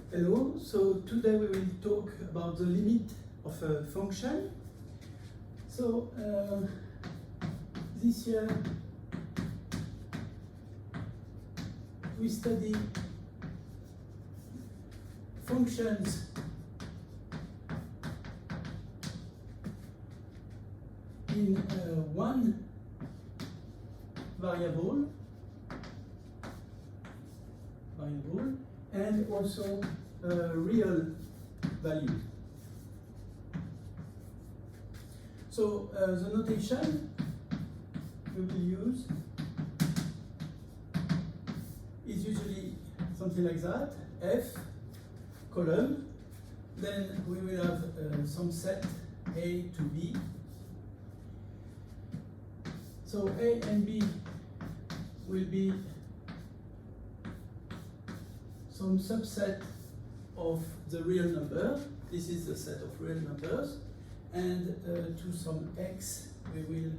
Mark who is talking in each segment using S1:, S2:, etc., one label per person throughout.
S1: Hello, so today we will talk about the limit of a function. So this year we study functions in one variable and also real value. So the notation we will use is usually something like that: F column, then we will have some set A to B. So A and B will be some subset of the real number. This is the set of real numbers, and to some x we will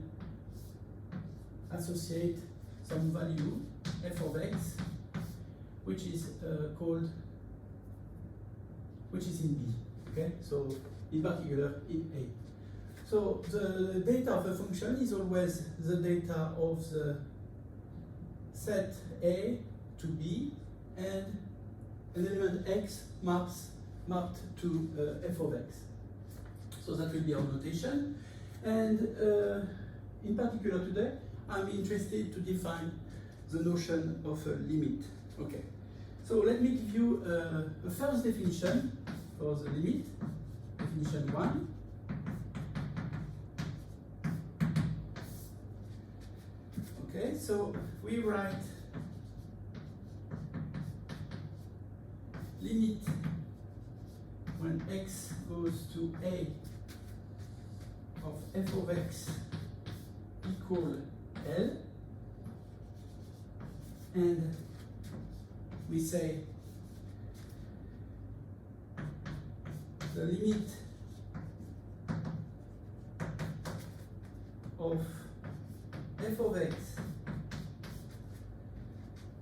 S1: associate some value f of x, which is in B. Okay, so in particular in A. So the data of a function is always the data of the set A to B and an element x mapped to f of x. So that will be our notation. And in particular today, I'm interested to define the notion of a limit. Okay. So let me give you a first definition for the limit. Definition 1. Okay, so we write limit when x goes to a of f of x equal L, and we say the limit of f of x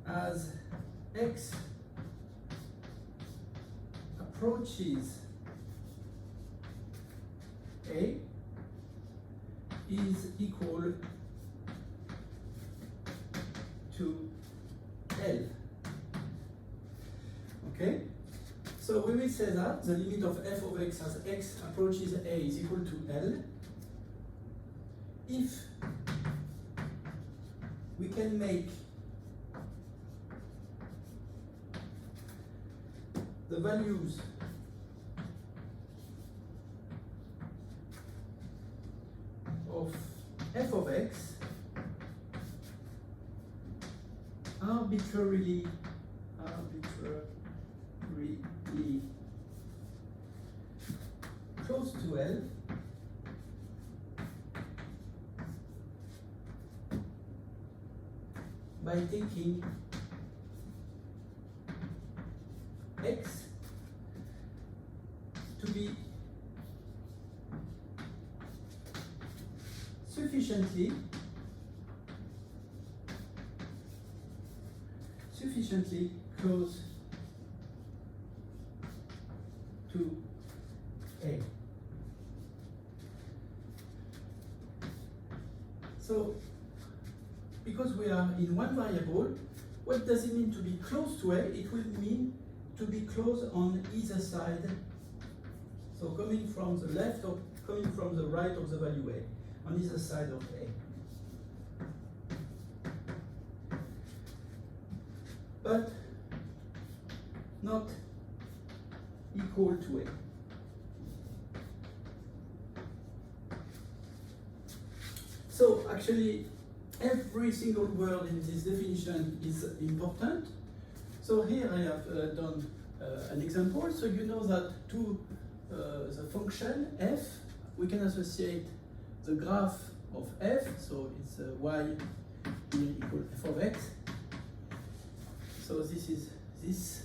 S1: as x approaches A is equal to L. Okay? So we will say that the limit of f of x as x approaches A is equal to L if we can make the values of f of x arbitrarily close to L by taking x to be sufficiently close to A. So, because we are in one variable, what does it mean to be close to A? It will mean to be close on either side. So coming from the left or coming from the right of the value A, on either side of A. But not equal to A. So actually, every single word in this definition is important. So here I have done an example. So you know that to the function f, we can associate the graph of f. So it's y here equal f of x. So this is this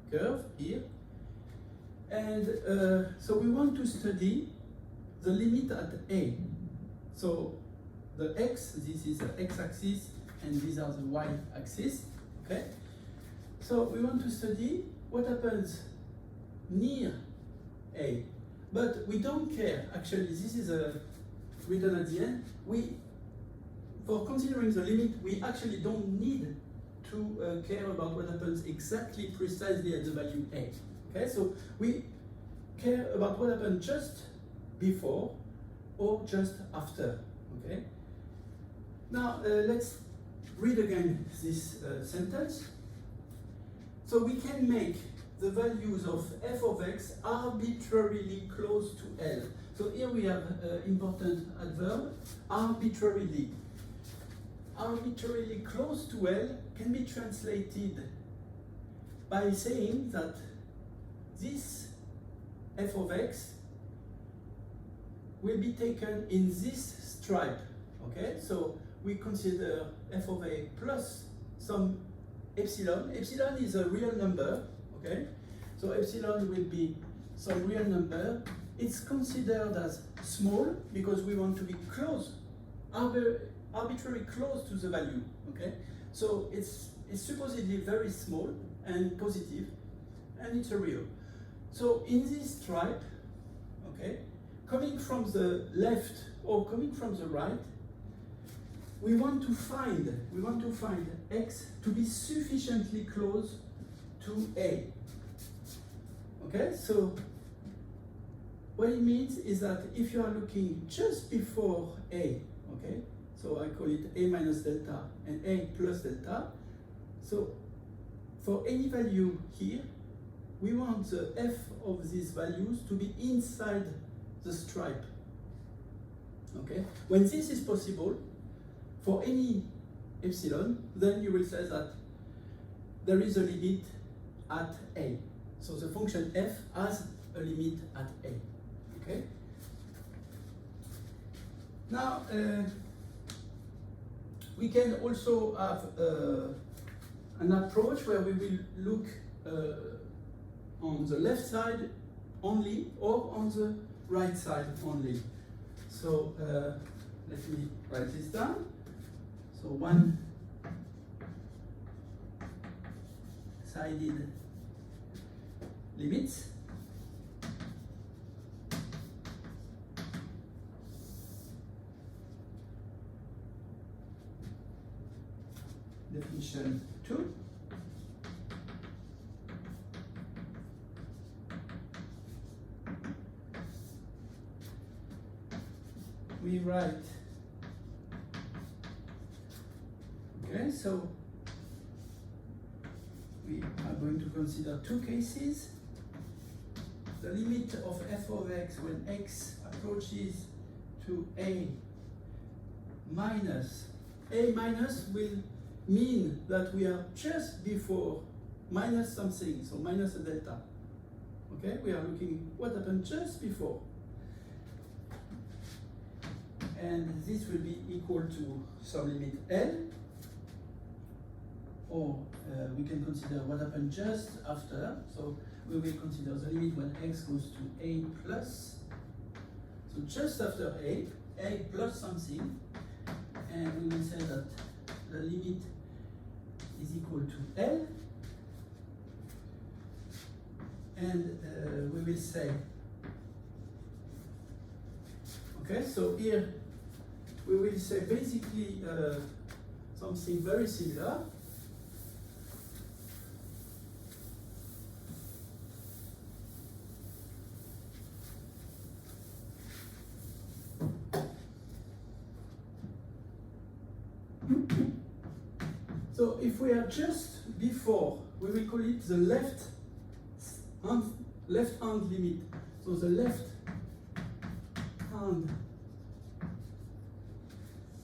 S1: curve here. And so we want to study the limit at A. So the x, this is the x-axis, and these are the y-axis. Okay. So we want to study what happens near A. But we don't care, actually, this is written at the end. For considering the limit, we actually don't need to care about what happens exactly precisely at the value A. Okay, so we care about what happens just before or just after. Okay. Now let's read again this sentence. So we can make the values of f of x arbitrarily close to L. So here we have important adverb, arbitrarily. Arbitrarily close to L can be translated by saying that this f of x will be taken in this stripe. Okay, so we consider f of a plus some epsilon. Epsilon is a real number. Okay, so epsilon will be some real number. It's considered as small because we want to be close, arbitrarily close to the value. Okay, so it's supposedly very small and positive, and it's a real. So in this stripe, okay, coming from the left or coming from the right, we want to find x to be sufficiently close to A. Okay, so what it means is that if you are looking just before A, okay, so I call it A minus delta and A plus delta. So for any value here, we want the f of these values to be inside the stripe. Okay, when this is possible, for any epsilon, then you will say that there is a limit at A. So the function f has a limit at A. Okay. Now we can also have an approach where we will look on the left side only or on the right side only. So let me write this down. So one-sided limits definition 2. We write, okay, so we are going to consider two cases. The limit of f of x when x approaches to A minus will mean that we are just before minus something, so minus a delta. Okay, we are looking what happened just before. And this will be equal to some limit L, or we can consider what happened just after. So we will consider the limit when x goes to A plus. So just after A plus something, and we will say that the limit is equal to L, and we will say, okay, so here we will say basically something very similar. So if we are just before, we will call it the left hand limit. So the left hand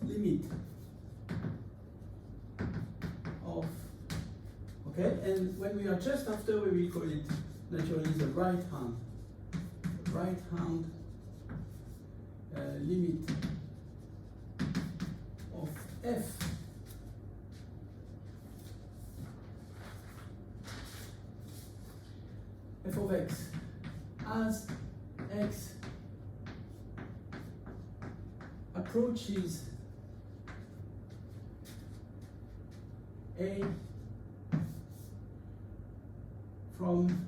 S1: limit of, okay, and when we are just after, we will call it naturally the right hand limit of f of x as x approaches A from from,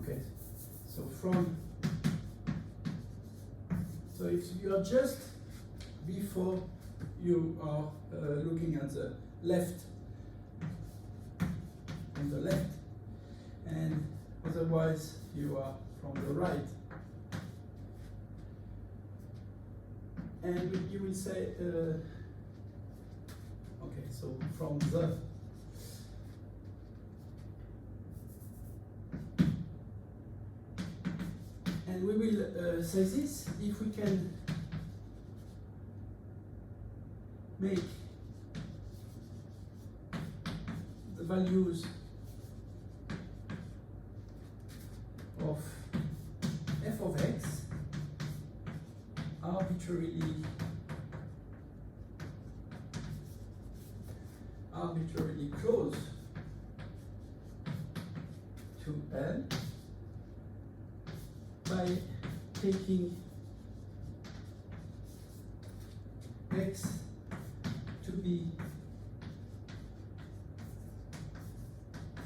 S1: okay, so from, so if you are just before you are looking at the left, on the left, and otherwise you are from the right. And you will say, okay, so from the, and we will say this if we can make the values of f of x arbitrarily close to L by taking x to be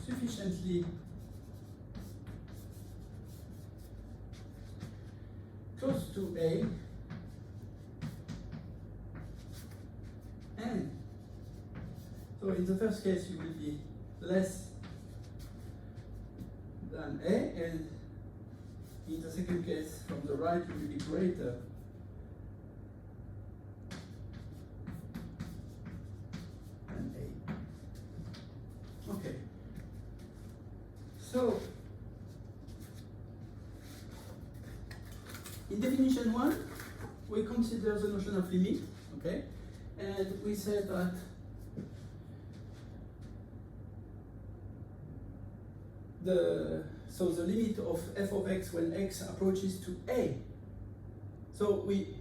S1: sufficiently close to A, and so in the first case you will be less than A, and in the second case from the right you will be greater than A. Okay. So in definition 1, we consider the notion of limit, okay? And we said that the limit of f of x when x approaches to A. So we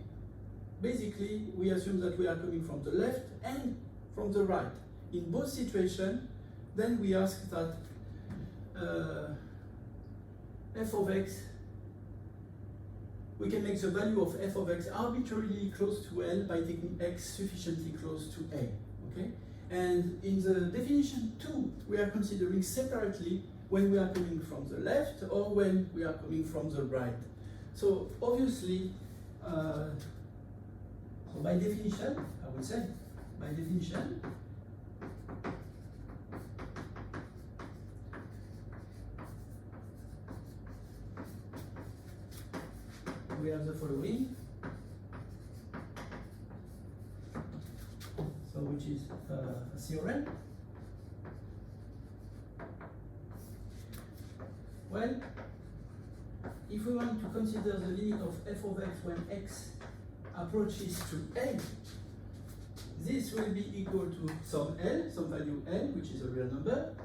S1: assume that we are coming from the left and from the right. In both situations, then we ask that f of x, we can make the value of f of x arbitrarily close to L by taking x sufficiently close to A, okay? And in the definition 2, we are considering separately when we are coming from the left or when we are coming from the right. So obviously, so by definition, I would say, by definition, we have the following. So which is a theorem. Well, if we want to consider the limit of f of x when x approaches to A, this will be equal to some L, some value L, which is a real number,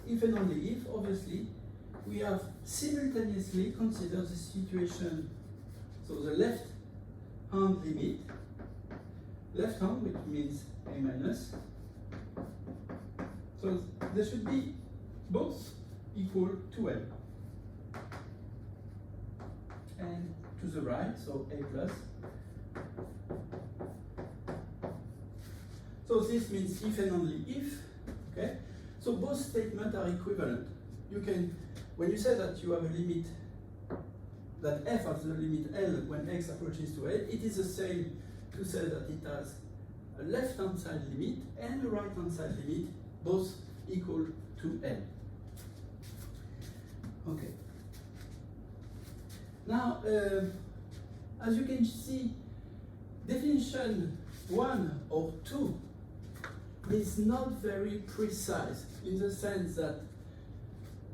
S1: if and only if, obviously, we have simultaneously considered the situation. So the left hand limit, left hand, which means A minus. So they should be both equal to L. And to the right, so A plus. So this means if and only if, okay? So both statements are equivalent. You can, when you say that you have a limit, that f has the limit L when x approaches to A, it is the same to say that it has a left-hand side limit and a right-hand side limit, both equal to L. Okay. Now, as you can see, definition 1 or 2 is not very precise in the sense that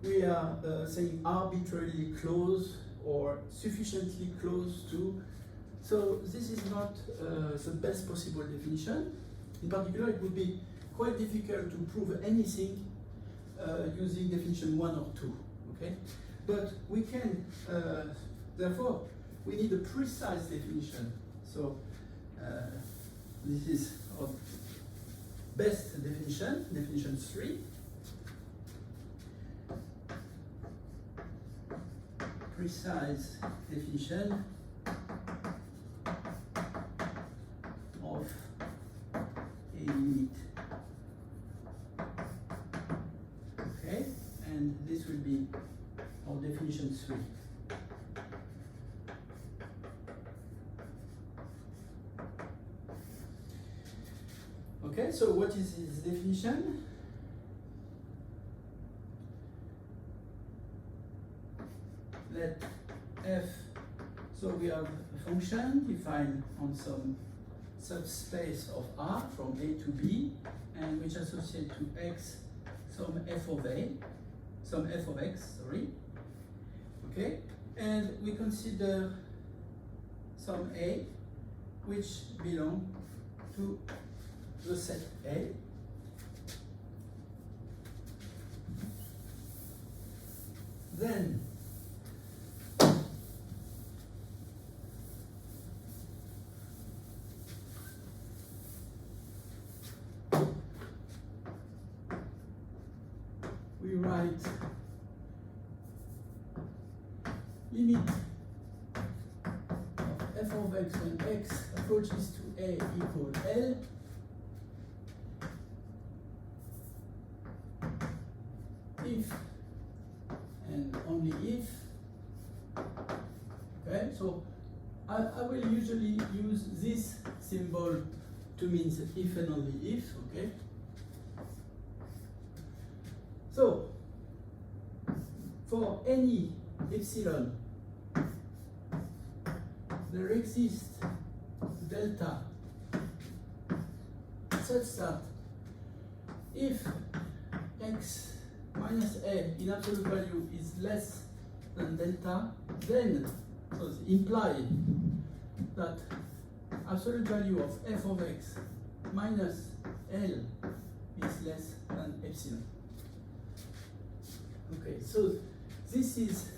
S1: we are saying arbitrarily close or sufficiently close to. So this is not the best possible definition. In particular, it would be quite difficult to prove anything using definition 1 or 2, okay? But we can, therefore, we need a precise definition. So this is our best definition, definition 3. Precise definition of a limit. Okay, and this will be or definition 3. Okay, so what is its definition? Let f, so we have a function defined on some subspace of R from A to B, and which associate to X some f of X, sorry. Okay, and we consider some A which belong to the set A. Then we write limit of f of x when x approaches to A equal L if and only if. Okay, so I will usually use this symbol to mean if and only if. Okay, so for any epsilon there exists delta such that if x minus A in absolute value is less than delta, then so it implies that absolute value of f of x minus L is less than epsilon. Okay, so this is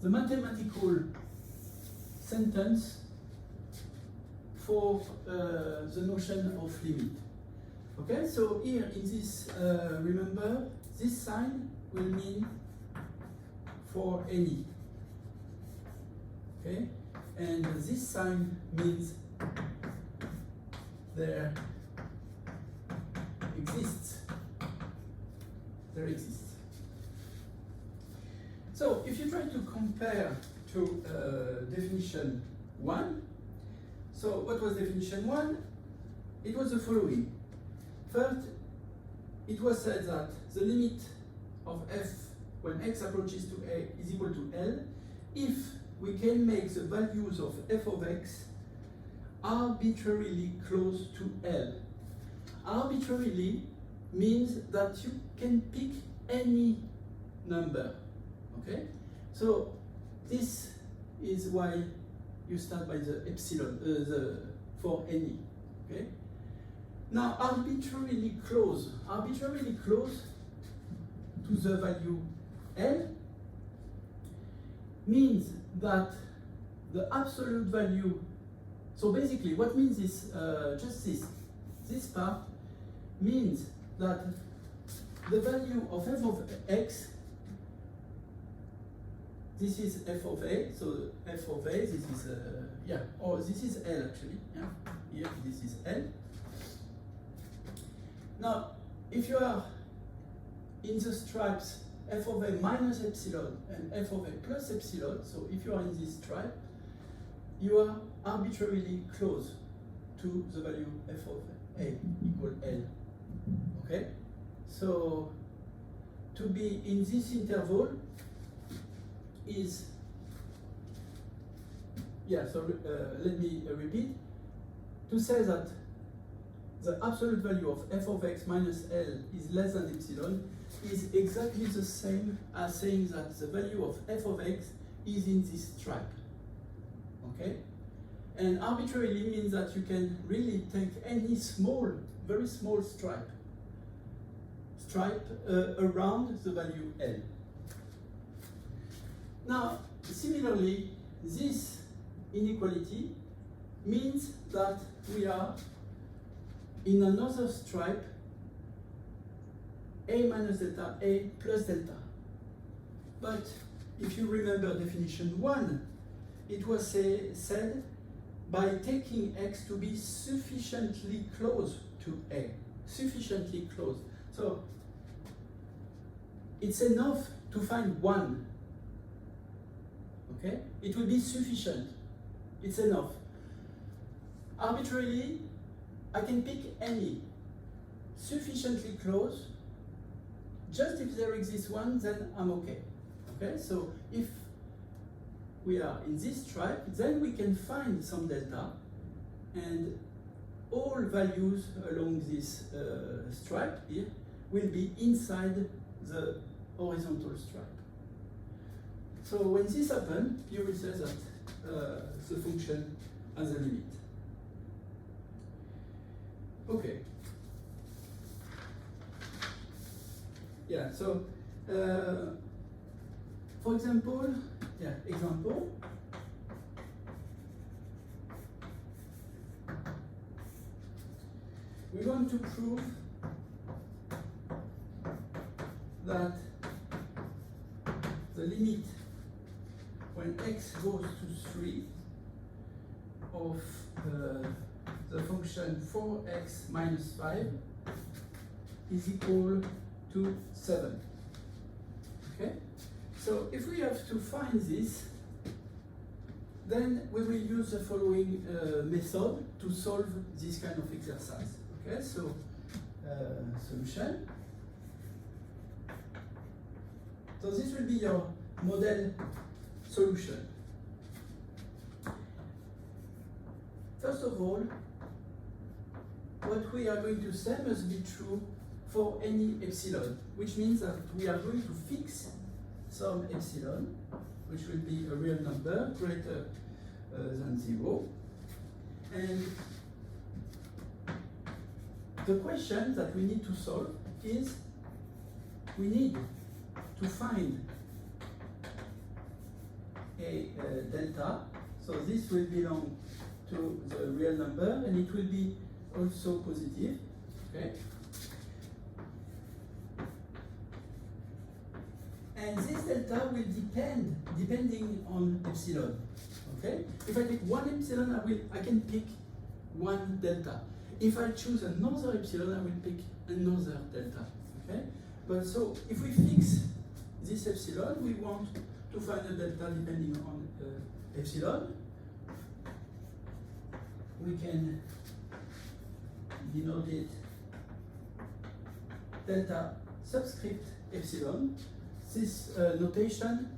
S1: the mathematical sentence for the notion of limit. Okay, so here in this, remember, this sign will mean for any. Okay, and this sign means there exists. There exists. So if you try to compare to definition 1, so what was definition 1? It was the following. First, it was said that the limit of f when x approaches to A is equal to L if we can make the values of f of x arbitrarily close to L. Arbitrarily means that you can pick any number. Okay? So this is why you start by the epsilon, the for any. Okay? Now, arbitrarily close to the value L means that the absolute value, so basically what means is just this part means that the value of f of x, this is f of A, so f of A, this is, this is L actually, yeah, here this is L. Now, if you are in the stripes f of A minus epsilon and f of A plus epsilon, so if you are in this stripe, you are arbitrarily close to the value f of A equal L. Okay? So, to be in this interval is, let me repeat, to say that the absolute value of f of x minus L is less than epsilon is exactly the same as saying that the value of f of x is in this stripe. Okay? And arbitrarily means that you can really take any small, very small stripe around the value L. Now, similarly, this inequality means that we are in another stripe A minus delta, A plus delta. But if you remember definition 1, it was said by taking x to be sufficiently close to A. Sufficiently close. So it's enough to find one. Okay? It will be sufficient. It's enough. Arbitrarily, I can pick any. Sufficiently close, just if there exists one, then I'm okay. Okay? So if we are in this stripe, then we can find some delta, and all values along this stripe here will be inside the horizontal stripe. So when this happens, you will say that the function has a limit. Okay. Yeah, so for example, example. We want to prove that the limit when x goes to 3 of the function 4x minus 5 is equal to 7. Okay? So if we have to find this, then we will use the following method to solve this kind of exercise. Okay, so solution. So this will be your model solution. First of all, what we are going to say must be true for any epsilon, which means that we are going to fix some epsilon, which will be a real number greater than 0. And the question that we need to solve is we need to find a delta. So this will belong to the real number, and it will be also positive. Okay? And this delta will depending on epsilon. Okay? If I pick one epsilon, I can pick one delta. If I choose another epsilon, I will pick another delta. Okay? But so if we fix this epsilon, we want to find a delta depending on epsilon. We can denote it delta subscript epsilon. This notation,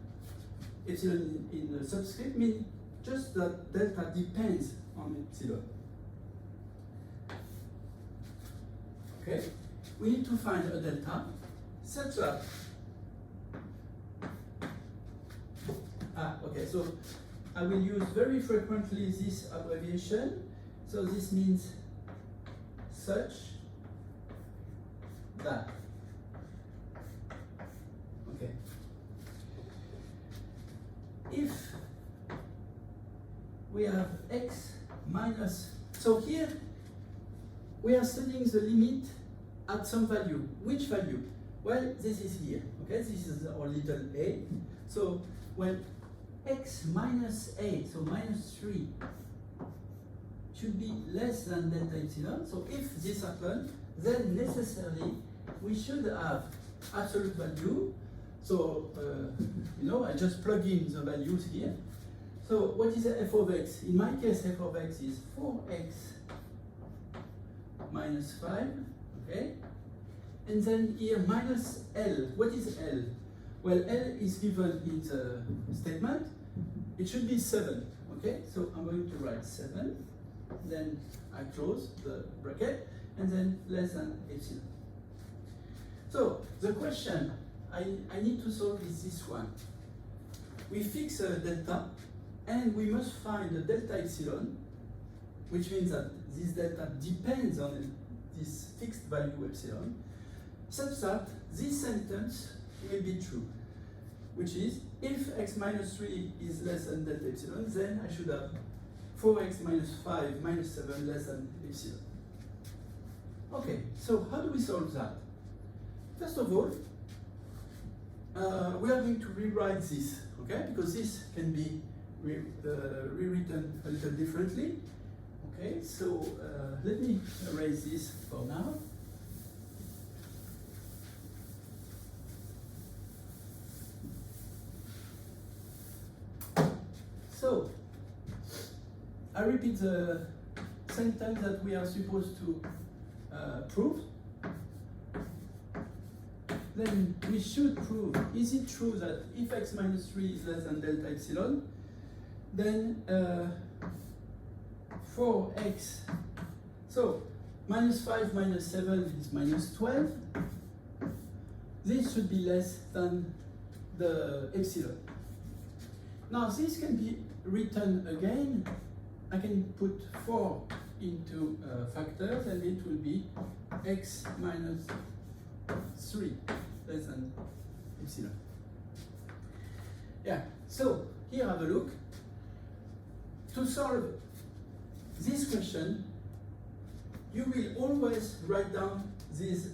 S1: epsilon in the subscript, means just that delta depends on epsilon. Okay, we need to find a delta such that okay, so I will use very frequently this abbreviation. So this means such that. Okay. If we have x minus, so here we are studying the limit at some value. Which value? Well, this is here. Okay, this is our little a. So when x minus a, so minus 3, should be less than delta epsilon. So if this happens, then necessarily we should have absolute value. So, I just plug in the values here. So what is the f of x? In my case, f of x is 4x minus 5, okay? And then here, minus L. What is L? Well, L is given in the statement. It should be 7, okay? So I'm going to write 7. Then I close the bracket, and then less than epsilon. So the question I need to solve is this one. We fix a delta, and we must find a delta epsilon, which means that this delta depends on this fixed value epsilon, such that this sentence will be true, which is if x minus 3 is less than delta epsilon, then I should have 4x minus 5 minus 7 less than epsilon. Okay, so how do we solve that? First of all, we are going to rewrite this, okay? Because this can be rewritten a little differently. Okay, so let me erase this for now. So, I repeat the sentence that we are supposed to prove. Then we should prove, is it true that if x minus 3 is less than delta epsilon, then 4x, so minus 5 minus 7 is minus 12. This should be less than the epsilon. Now this can be written again. I can put 4 into factors and it will be x minus 3 less than epsilon. Yeah, so here have a look. To solve this question, you will always write down these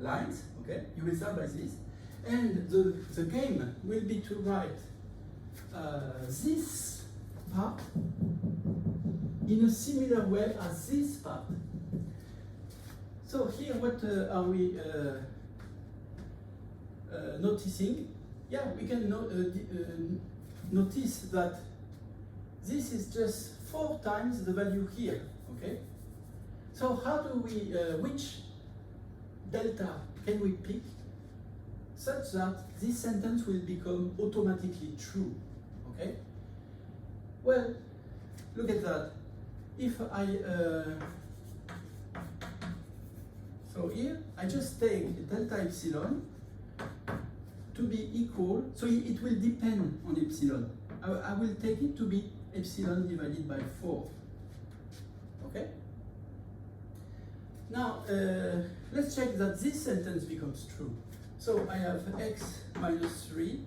S1: lines, okay? You will start by this. And the game will be to write this part in a similar way as this part. So here, what are we noticing? Yeah, we can notice that this is just 4 times the value here, okay? So how do we, which delta can we pick such that this sentence will become automatically true, okay? Well, look at that. If I, so here, I just take delta epsilon to be equal, so it will depend on epsilon. I will take it to be epsilon divided by 4, okay? Now, let's check that this sentence becomes true. So I have x minus 3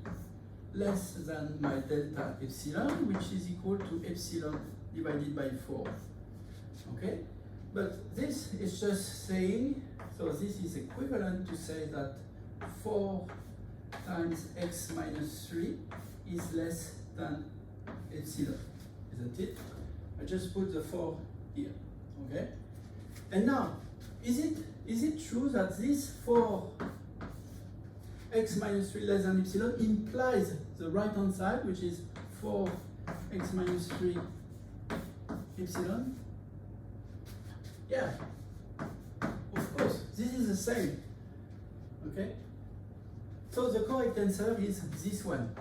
S1: less than my delta epsilon, which is equal to epsilon divided by 4, okay? But this is just saying, so this is equivalent to say that 4 times x minus 3 is less than epsilon, isn't it? I just put the 4 here, okay? And now, is it true that this 4 x minus 3 less than epsilon implies the right hand side, which is 4 x minus 3 epsilon? Yeah, of course, this is the same, okay? So the correct answer is this one.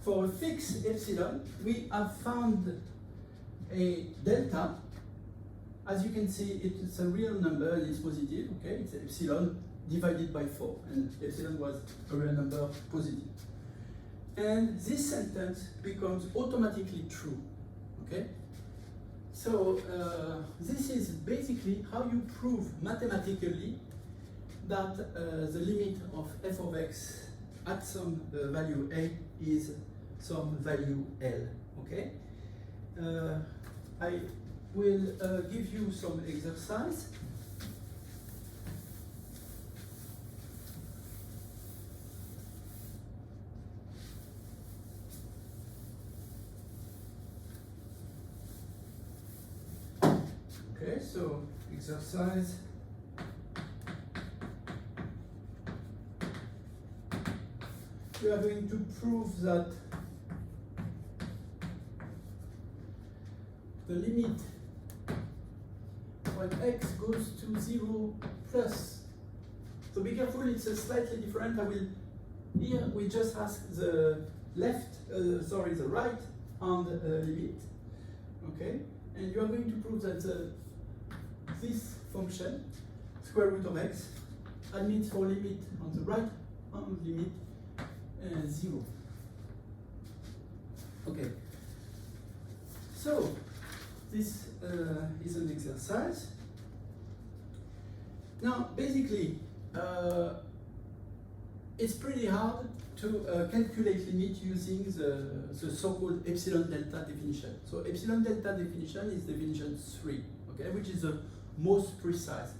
S1: For a fixed epsilon, we have found a delta. As you can see, it's a real number and it's positive, okay? It's epsilon divided by 4, and epsilon was a real number positive. And this sentence becomes automatically true, okay? So this is basically how you prove mathematically that the limit of f of x at some value a is some value L, okay? I will give you some exercise. Okay, so exercise. We are going to prove that the limit when x goes to 0 plus. So be careful, it's a slightly different. Here we just ask the the right hand limit, okay? And you are going to prove that this function, square root of x, admits for limit on the right hand limit 0. Okay. So this is an exercise. Now, basically, it's pretty hard to calculate limit using the so-called epsilon delta definition. So epsilon delta definition is definition 3, okay, which is the most precise.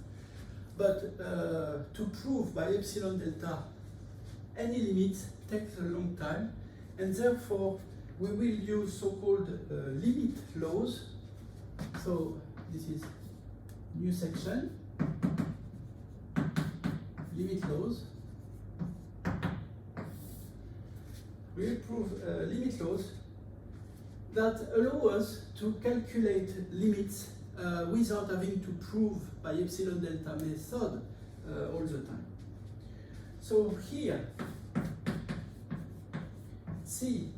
S1: But to prove by epsilon delta any limits takes a long time, and therefore we will use so-called limit laws. So this is new section, limit laws. prove limit laws that allow us to calculate limits without having to prove by epsilon delta method all the time. So here, C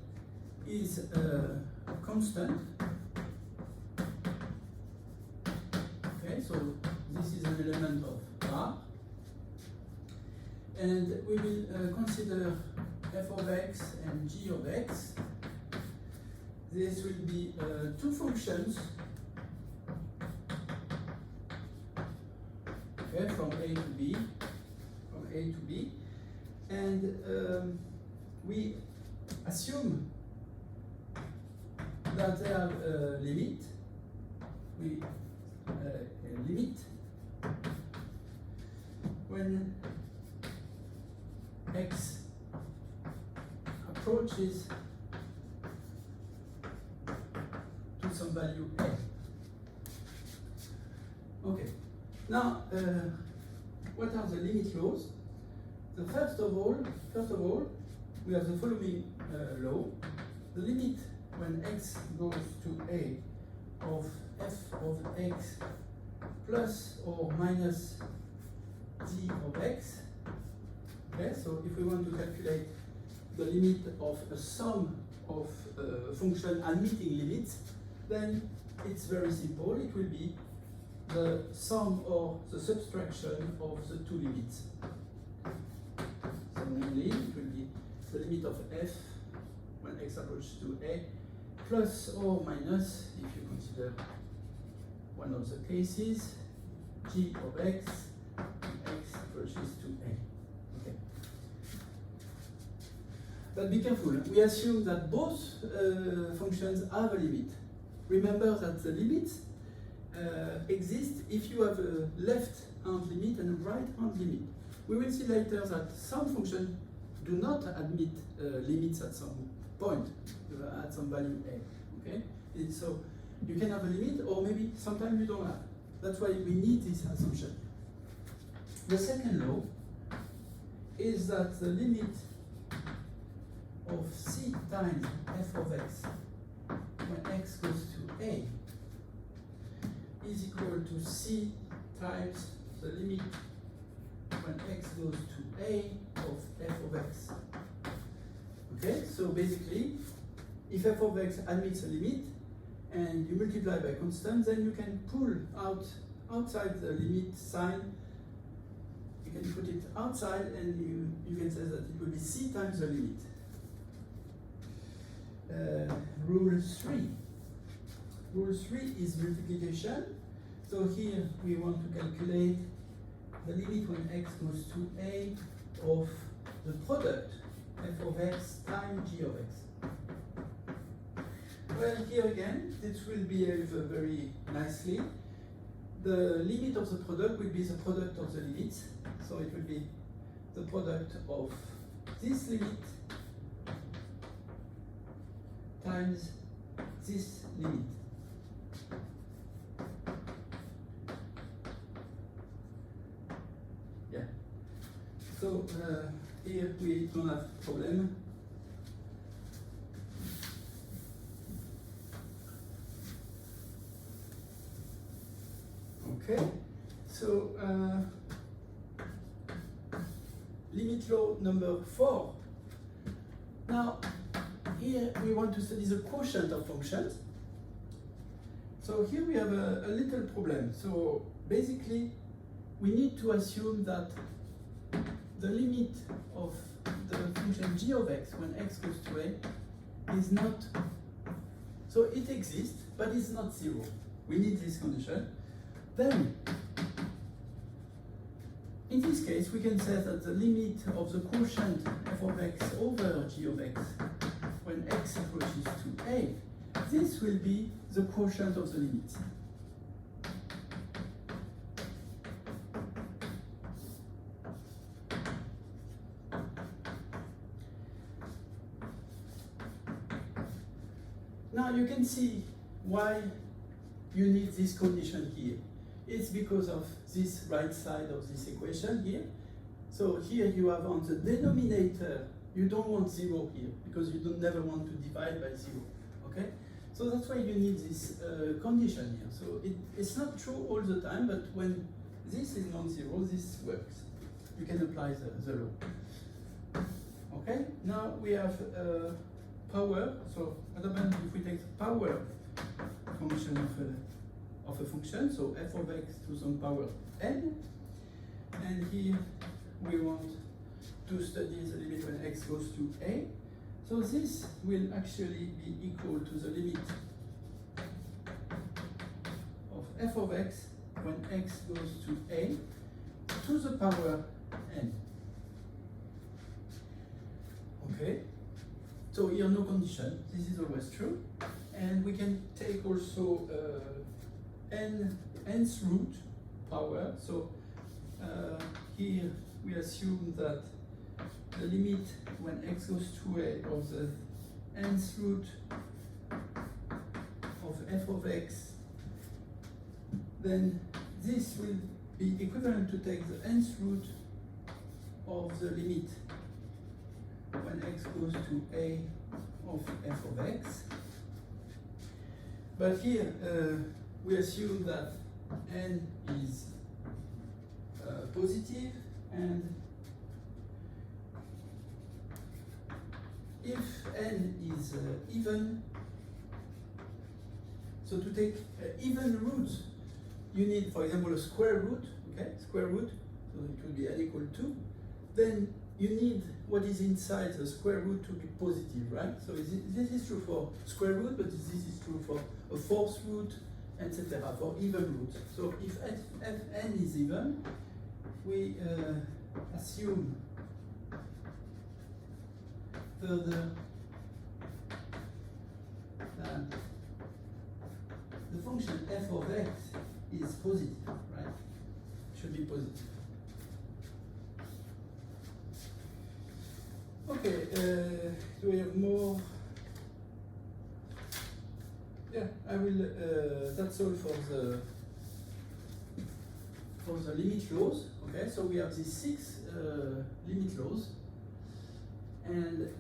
S1: is a constant. Okay, so this is an element of R. And we will consider f of x and g of x. This will be two functions, okay, from A to B, and we assume that they have a limit. We a limit when x approaches to some value a. Okay. Now, what are the limit laws? First of all, we have the following law: the limit when x goes to a of f of x plus or minus g of x. Okay, so if we want to calculate the limit of a sum of function admitting limits, then it's very simple. It will be the sum or the subtraction of the two limits. So namely, it will be the limit of f when x approaches to a plus or minus, if you consider one of the cases, g of x when x approaches to a. Okay. But be careful, we assume that both functions have a limit. Remember that the limits exist if you have a left-hand limit and a right-hand limit. We will see later that some functions do not admit limits at some point, at some value a. Okay, so you can have a limit, or maybe sometimes you don't have. That's why we need this assumption. The second law is that the limit of c times f of x when x goes to a is equal to c times the limit when x goes to a of f of x. Okay, so basically, if f of x admits a limit and you multiply by constant, then you can pull out outside the limit sign. You can put it outside, and you can say that it will be c times the limit. Rule 3. Rule 3 is multiplication. So here we want to calculate the limit when x goes to a of the product f of x times g of x. Well, here again, this will behave very nicely. The limit of the product will be the product of the limits. So it will be the product of this limit times this limit. Yeah. So here we don't have problem. Okay. So limit law number 4. Now, here we want to study the quotient of functions. So here we have a little problem. So basically, we need to assume that the limit of the function g of x when x goes to a is not, so it exists, but it's not 0. We need this condition. Then, in this case, we can say that the limit of the quotient f of x over g of x when x approaches to a, this will be the quotient of the limit. Now you can see why you need this condition here. It's because of this right side of this equation here. So here you have on the denominator You don't want 0 here, because you don't never want to divide by 0, okay? So that's why you need this condition here. So it's not true all the time, but when this is non-zero, this works. You can apply the law. Okay, now we have power. So what happens if we take the power function of a function, so f of x to some power n, and here we want to study the limit when x goes to a. So this will actually be equal to the limit of f of x when x goes to a to the power n. Okay, so here no condition, this is always true. And we can take also nth root power. So here we assume that the limit when x goes to a of the nth root of f of x, then this will be equivalent to take the nth root of the limit when x goes to a of f of x. But here we assume that n is positive, and if n is even, so to take even roots, you need, for example, a square root, okay, square root, so it will be n equal 2. Then you need what is inside the square root to be positive, right? So this is true for square root, but this is true for a fourth root, etc., for even roots. So if fn is even, we assume further that the function f of x is positive, right? Should be positive. Okay, do we have more? Yeah, I will. That's all for the limit laws. Okay, so we have these 6 limit laws, and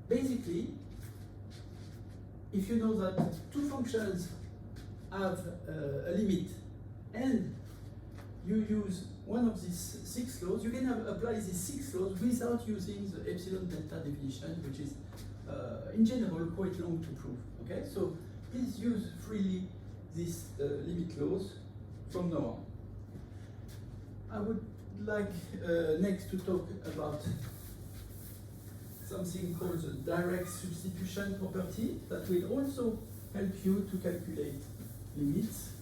S1: basically, if you know that 2 functions have a limit, and you use one of these 6 laws, you can apply these 6 laws without using the epsilon delta definition, which is in general quite long to prove. Okay, so please use freely these limit laws from now on. I would like next to talk about something called the direct substitution property that will also help you to calculate limits.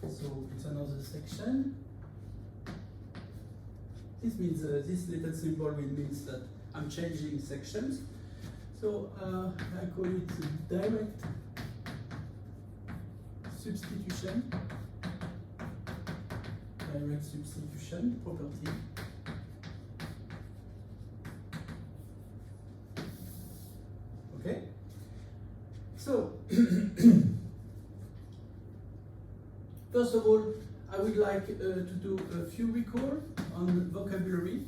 S1: So it's another section. This means this little symbol will mean that I'm changing sections. So I call it direct substitution. Direct substitution property. Okay. So first of all, I would like to do a few recall on vocabulary.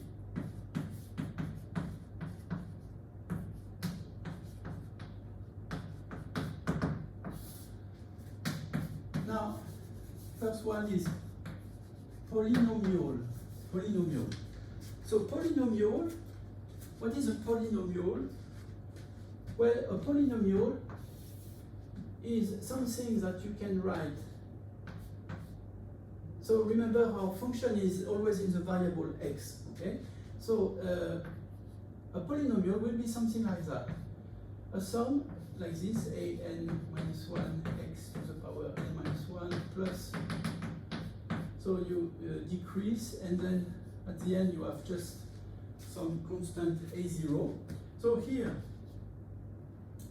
S1: Now, first one is polynomial. Polynomial. So polynomial, what is a polynomial? Well, a polynomial is something that you can write. So remember, our function is always in the variable x, okay? So a polynomial will be something like that. A sum like this, a(n minus 1 x to the power n minus 1 plus. So you decrease, and then at the end you have just some constant a0. So here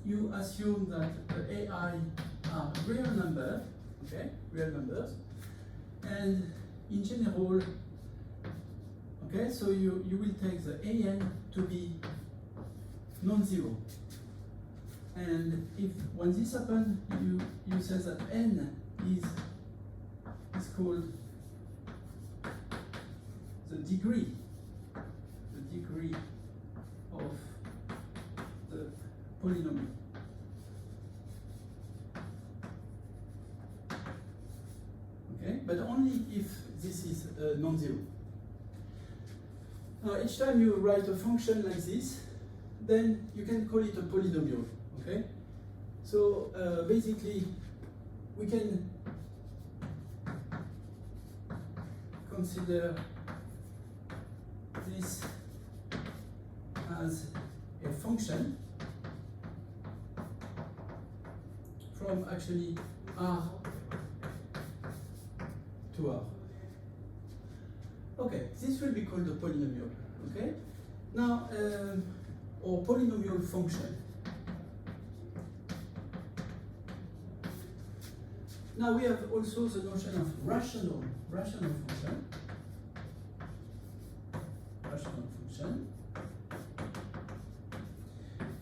S1: you assume that the ai are real numbers, okay, real numbers. And in general, okay, so you will take the an to be non-zero. And if when this happens, you say that n is called the degree of polynomial. Okay, but only if this is non-zero. Now, each time you write a function like this, then you can call it a polynomial. Okay, so basically, we can consider this as a function from actually R to R. Okay, this will be called a polynomial. Okay, now or polynomial function. Now we have also the notion of rational function. Rational function.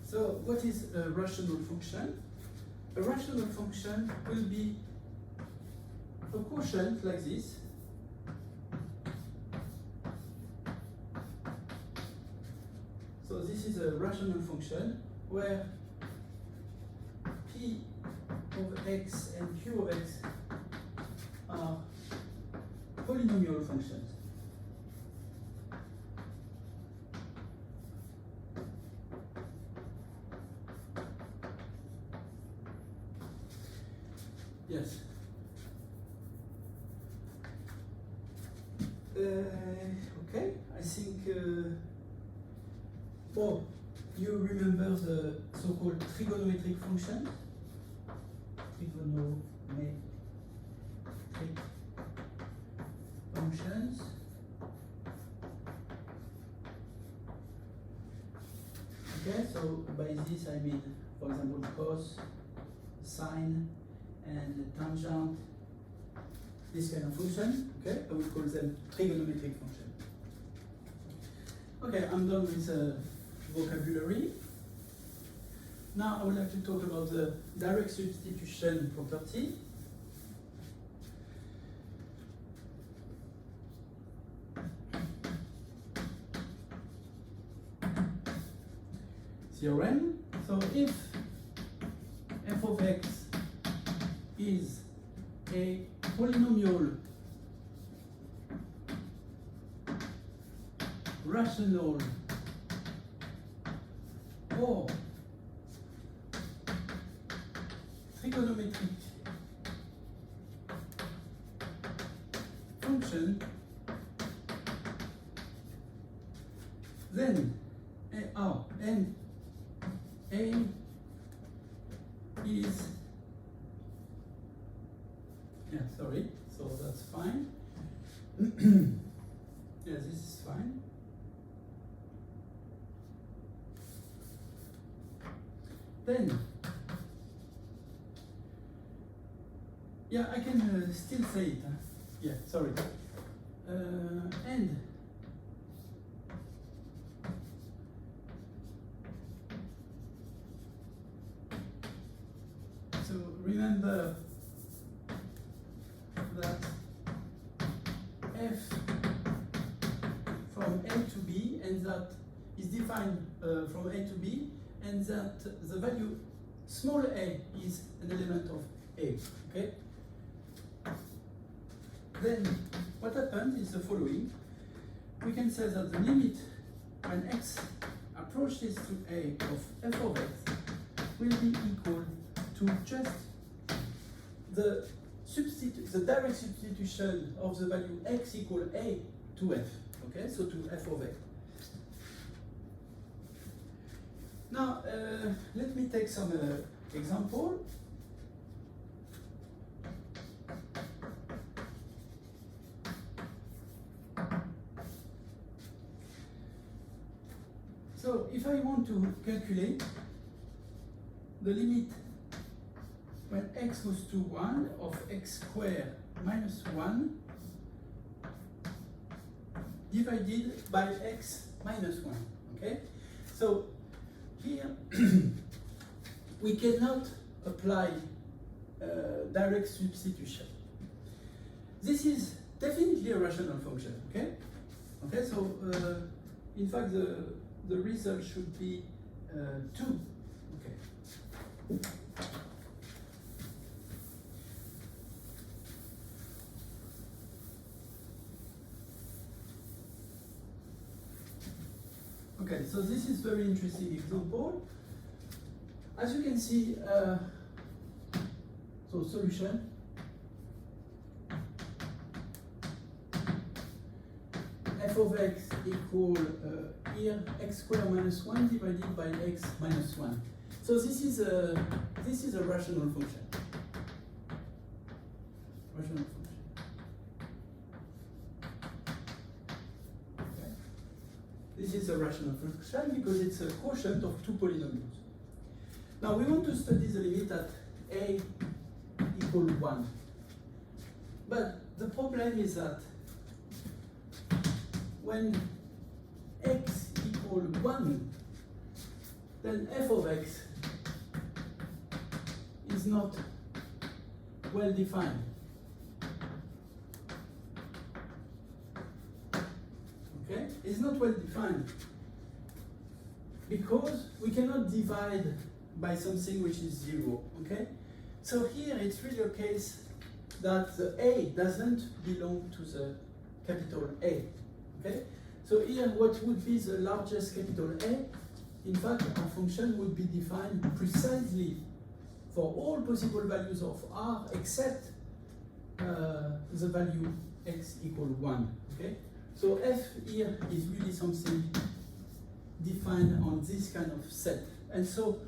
S1: So what is a rational function? A rational function will be a quotient like this. So this is a rational function where P of x and Q of x are polynomial functions. Yes. Okay, I think, well, you remember the so-called trigonometric functions? Trigonometric functions. Okay, so by this I mean, for example, cos, sine, and tangent, this kind of function. Okay, I will call them trigonometric function. Okay, I'm done with vocabulary. Now I would like to talk about the direct substitution property. Theorem. So if f of x is a polynomial rational or trigonometric function, then and A is, yeah, sorry, so that's fine. Yeah, this is fine. Then, yeah, I can still say it. Huh? Yeah, sorry. And so remember that f from A to B, and that is defined from A to B, and that the value small a is an element of A. Okay. Then what happens is the following. We can say that the limit when x approaches to A of f of x will be equal to just the direct substitution of the value x equal A to f. Okay, so to f of x. Now let me take some example. So if I want to calculate the limit when x goes to 1 of x squared minus 1 divided by x minus 1, okay? So here we cannot apply direct substitution. This is definitely a rational function, okay? Okay, so in fact the result should be 2 Okay. Okay, so this is very interesting example. As you can see, so solution. F of x equal here x squared minus 1 divided by x minus 1. So this is a rational function. Rational function. Okay. This is a rational function because it's a quotient of two polynomials. Now we want to study the limit at a equal 1. But the problem is that when x equal 1, then f of x is not well defined. Okay? It's not well defined because we cannot divide by something which is 0. Okay? So here it's really a case that the a doesn't belong to the capital A. Okay? So here what would be the largest capital A? In fact, our function would be defined precisely for all possible values of R except the value x equal 1. Okay? So f here is really something defined on this kind of set. And so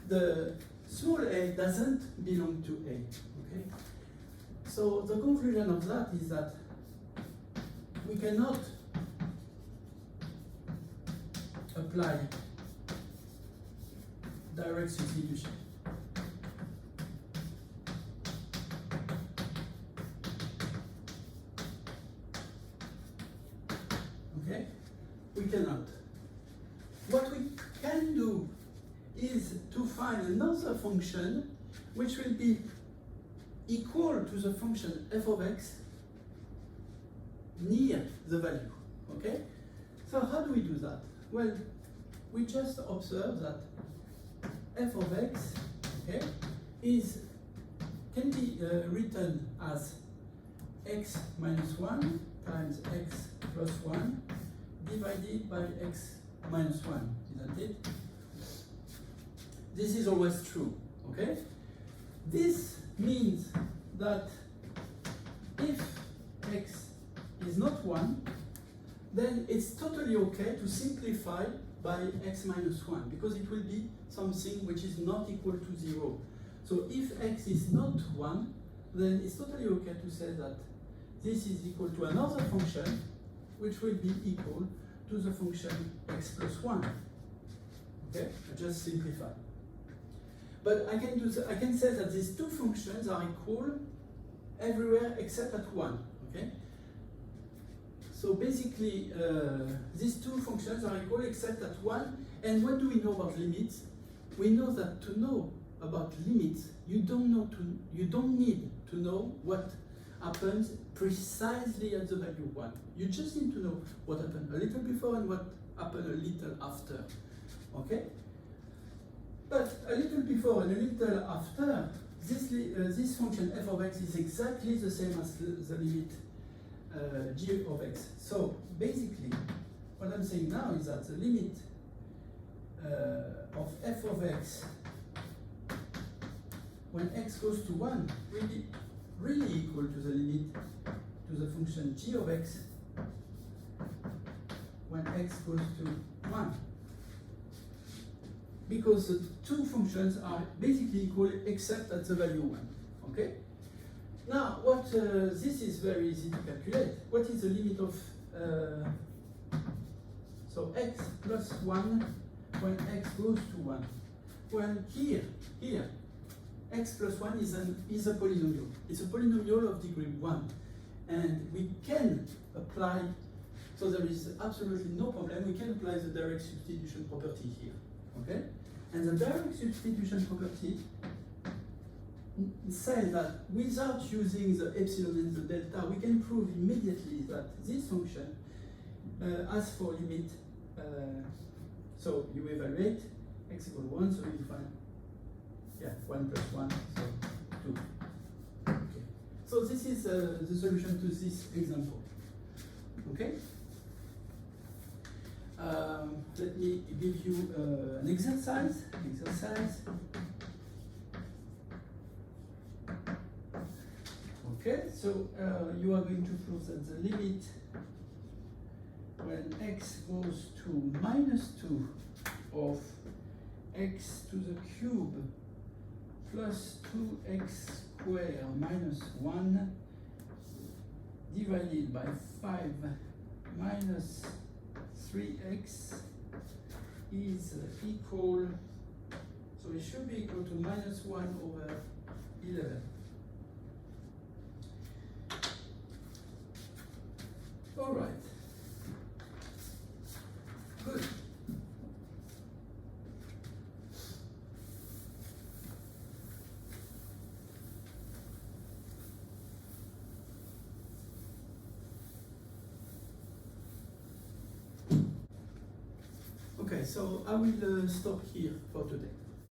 S1: the small a doesn't belong to A. Okay? So the conclusion of that is that we cannot apply direct substitution. Okay? We cannot. What we can do is to find another function which will be equal to the function f of x near the value. Okay? So how do we do that? Well, we just observe that f of x, okay, can be written as x minus 1 times x plus 1 divided by x minus 1, isn't it? This is always true, okay? This means that if x is not 1, then it's totally okay to simplify by x minus 1 because it will be something which is not equal to 0. So if x is not 1, then it's totally okay to say that this is equal to another function which will be equal to the function x plus 1. Okay, I just simplify. But I can say that these two functions are equal everywhere except at 1. Okay. So basically, these two functions are equal except at 1. And what do we know about limits? We know that to know about limits, you don't need to know what happens precisely at the value 1. You just need to know what happened a little before and what happened a little after. Okay? But a little before and a little after, this function f of x is exactly the same as the limit g of x. So basically, what I'm saying now is that the limit of f of x when x goes to 1 will be really equal to the limit to the function g of x when x goes to 1. Because the two functions are basically equal except at the value 1. Okay? Now, this is very easy to calculate. What is the limit of so x plus 1 when x goes to 1? Well, here, x plus 1 is a polynomial. It's a polynomial of degree 1. And we can apply, so there is absolutely no problem, we can apply the direct substitution property here. Okay? And the direct substitution property says that without using the epsilon and the delta, we can prove immediately that this function as for limit, so you evaluate x equal 1, so you find, yeah, 1 plus 1, so 2. Okay. So this is the solution to this example. Okay? Let me give you an exercise. Okay, so you are going to prove that the limit when x goes to -2 of x to the cube plus 2x squared minus 1 divided by 5 minus 3x is equal, so it should be equal to -1 over 11. All right. Good. Okay, so I will stop here for today.